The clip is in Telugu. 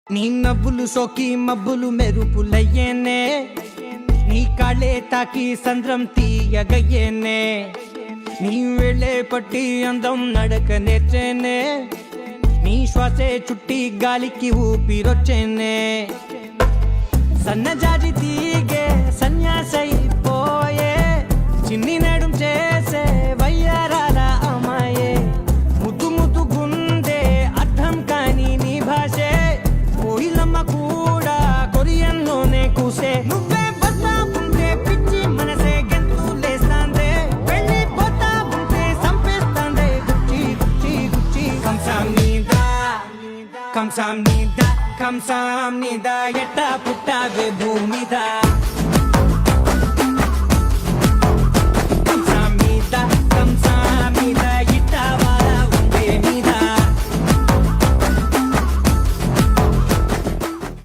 నీ నవ్వులు సోకి మబ్బులు మెరుపులయ్యేనే, నీ కాళ్ళే తాకి సంద్రం తీయగయ్యేనే, నీ వేళ్ళే పట్టి అందం నడక నేర్చేనే, నీ శ్వాసే చుట్టి గాలికి ఊపిరొచ్చేనే. సన్నజాజి తీగే సన్యాసైపోయే, చిన్ని నడుం చేసే వయ్యారాల అమ్మాయే, ముద్దు ముద్దు గుందే అర్థం కాని నీ భాషే, కోయిలమ్మ కూడా కొరియన్లోనే కూసే. నువ్వే బస్తా ఉంటే పిచ్చి మనసే గెంతులేస్తాందే, వెళ్ళిపోతా ఉంటే సంపేస్తాందే గుచ్చి గుచ్చి గుచ్చి. కంసామ్నీదా కంసామ్నీదా కంసామ్నీదా ఎట్టా పుట్టావే భూమిదా.